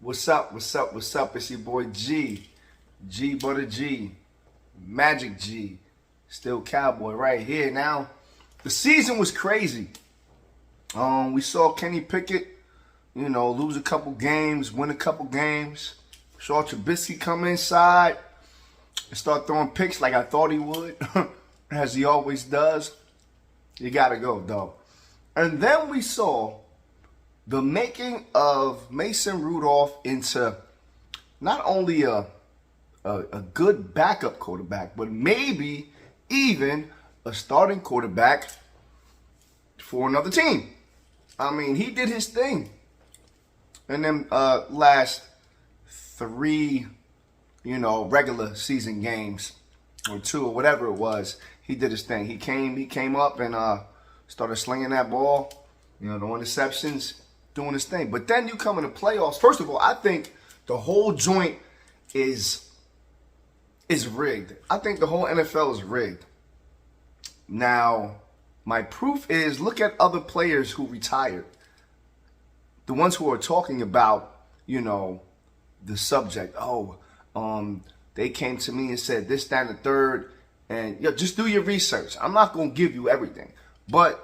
What's up? What's up? What's up? It's your boy G Butter G, Magic G, still Cowboy right here. Now, the season was crazy. We saw Kenny Pickett, lose a couple games, win a couple games. Saw Trubisky come inside and start throwing picks like I thought he would, as he always does. You gotta go, though. And then we saw the making of Mason Rudolph into not only a good backup quarterback, but maybe even a starting quarterback for another team. I mean, he did his thing. And then last three, regular season games, or two, or whatever it was, he did his thing. He came up and started slinging that ball, no interceptions, doing his thing. But then you come in the playoffs. First of all, I think the whole joint is rigged. I think the whole NFL is rigged. Now, my proof is, look at other players who retired. The ones who are talking about, the subject. They came to me and said this, that, and the third. And just do your research. I'm not going to give you everything. But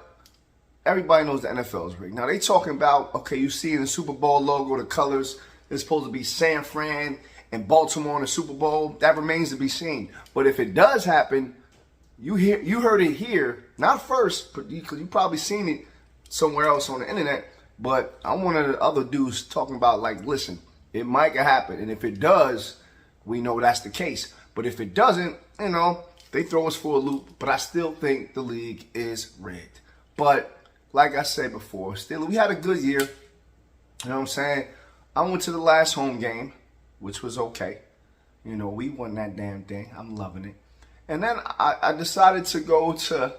everybody knows the NFL is rigged. Now, they talking about, okay, you see in the Super Bowl logo, the colors, it's supposed to be San Fran and Baltimore in the Super Bowl. That remains to be seen. But if it does happen, you heard it here, not first, because you probably seen it somewhere else on the internet. But I'm one of the other dudes talking about, like, listen, it might happen. And if it does, we know that's the case. But if it doesn't, they throw us for a loop. But I still think the league is rigged. But like I said before, still, we had a good year. You know what I'm saying? I went to the last home game, which was okay. We won that damn thing. I'm loving it. And then I decided to go to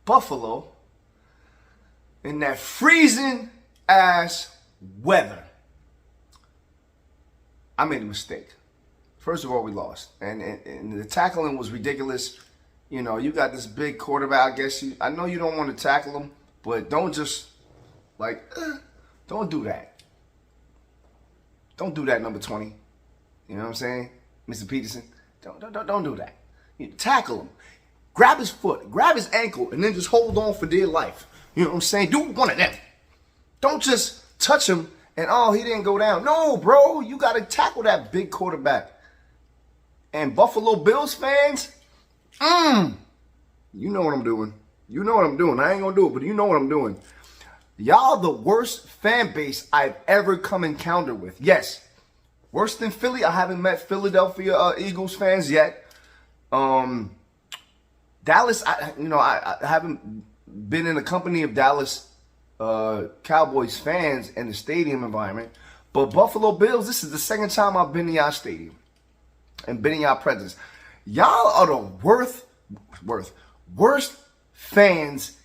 Buffalo in that freezing ass weather. I made a mistake. First of all, we lost. And the tackling was ridiculous. You got this big quarterback. I know you don't want to tackle him, but don't just, don't do that. Don't do that, number 20. You know what I'm saying? Mr. Peterson, don't do that. You tackle him. Grab his foot, grab his ankle, and then just hold on for dear life. You know what I'm saying? Do one of them. Don't just touch him and, he didn't go down. No, bro, you got to tackle that big quarterback. And Buffalo Bills fans, you know what I'm doing. You know what I'm doing. I ain't going to do it, but you know what I'm doing. Y'all the worst fan base I've ever come encounter with. Yes, worse than Philly. I haven't met Philadelphia Eagles fans yet. Dallas, I haven't been in the company of Dallas Cowboys fans in the stadium environment. But Buffalo Bills, this is the second time I've been in y'all stadium and been in y'all presence. Y'all are the worst fans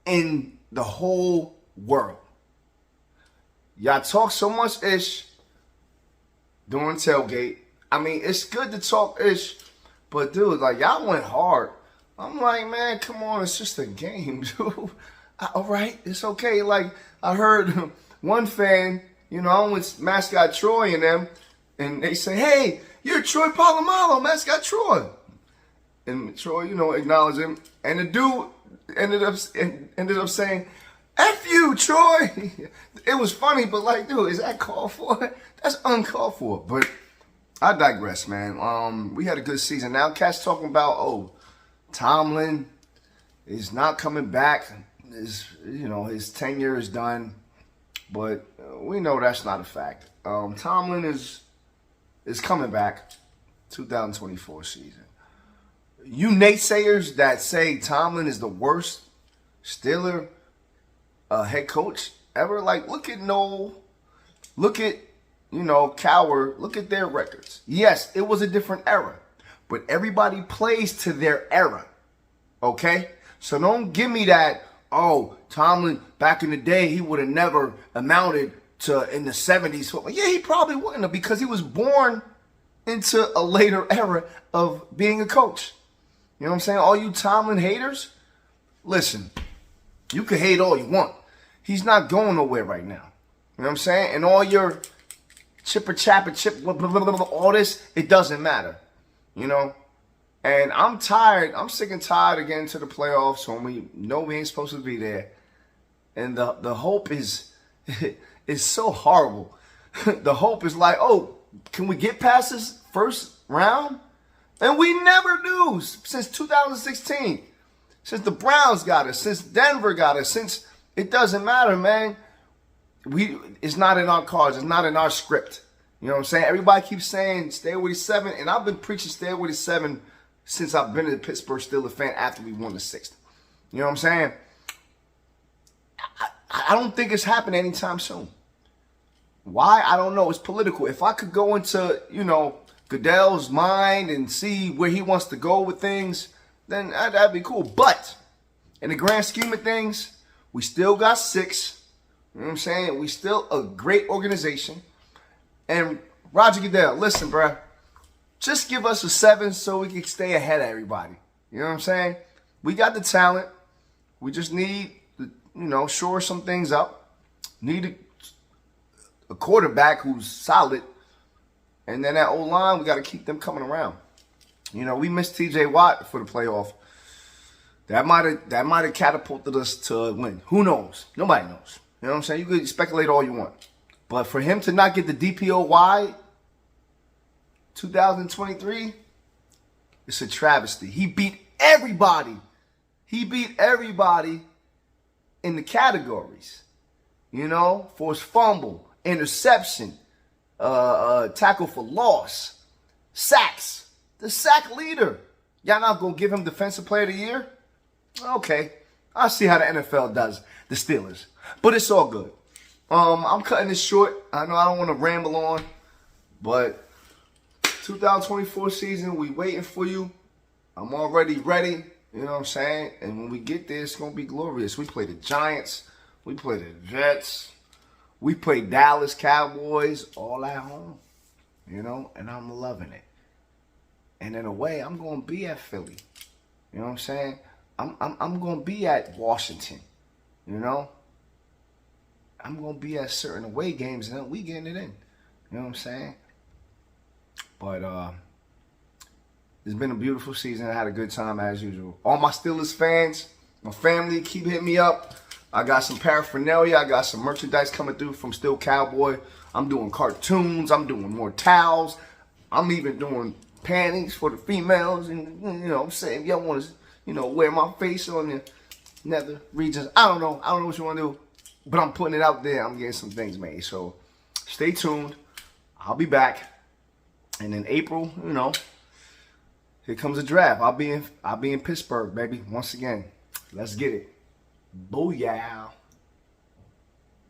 in the whole world. Y'all talk so much ish during tailgate. I mean, it's good to talk ish, but dude, y'all went hard. I'm like, man, come on, it's just a game, dude. All right, it's okay. I heard one fan, I'm with mascot Troy and them, and they say, hey, you're Troy Polamalu, mascot Troy. And Troy, acknowledged him, and the dude ended up saying, F you, Troy. It was funny, but dude, is that called for? That's uncalled for. But I digress, man. We had a good season. Now cats talking about, Tomlin is not coming back. His tenure is done. But we know that's not a fact. Tomlin is coming back 2024 season. You naysayers that say Tomlin is the worst Steeler head coach ever, look at Noel, look at, Cowher, look at their records. Yes, it was a different era, but everybody plays to their era, okay? So don't give me that, Tomlin, back in the day, he would have never amounted to in the 70s. Yeah, he probably wouldn't have, because he was born into a later era of being a coach. You know what I'm saying? All you Tomlin haters, listen, you can hate all you want. He's not going nowhere right now. You know what I'm saying? And all your chipper chapper chip, blah, blah, blah, blah, all this, it doesn't matter, you know. And I'm tired. I'm sick and tired of getting to the playoffs when we know we ain't supposed to be there. And the hope is so horrible. The hope is like, oh, can we get past this first round? And we never do since 2016. Since the Browns got us, since Denver got us, since it doesn't matter, man. It's not in our cards. It's not in our script. You know what I'm saying? Everybody keeps saying stay with the 7, and I've been preaching stay with the 7 since I've been a Pittsburgh Steelers fan after we won the 6th. You know what I'm saying? I don't think it's happening anytime soon. Why? I don't know. It's political. If I could go into, you know, Goodell's mind and see where he wants to go with things, then that'd be cool. But in the grand scheme of things, we still got 6. You know what I'm saying? We still a great organization. And Roger Goodell, listen, bruh, just give us a 7 so we can stay ahead of everybody. You know what I'm saying? We got the talent. We just need to, you know, shore some things up. Need a quarterback who's solid. And then that O-line, we got to keep them coming around. You know, we missed T.J. Watt for the playoff. That might have catapulted us to win. Who knows? Nobody knows. You know what I'm saying? You could speculate all you want. But for him to not get the DPOY 2023, it's a travesty. He beat everybody. He beat everybody in the categories. You know, forced fumble, interception, tackle for loss, sacks. The sack leader. Y'all not going to give him Defensive Player of the Year? Okay. I'll see how the NFL does the Steelers. But it's all good. I'm cutting this short. I know I don't want to ramble on. But 2024 season, we waiting for you. I'm already ready. You know what I'm saying? And when we get there, it's going to be glorious. We play the Giants. We play the Jets. We play Dallas Cowboys all at home. You know? And I'm loving it. And in a way, I'm going to be at Philly. You know what I'm saying? I'm going to be at Washington. You know? I'm going to be at certain away games, and then we getting it in. You know what I'm saying? But it's been a beautiful season. I had a good time as usual. All my Steelers fans, my family, keep hitting me up. I got some paraphernalia. I got some merchandise coming through from Still Cowboy. I'm doing cartoons. I'm doing more towels. I'm even doing panties for the females, and you know what I'm saying, if y'all want to, you know, wear my face on the nether regions, I don't know what you want to do, but I'm putting it out there. I'm getting some things made, so stay tuned. I'll be back, and in April, you know, here comes a draft. I'll be in Pittsburgh, baby, once again. Let's get it. Booyah.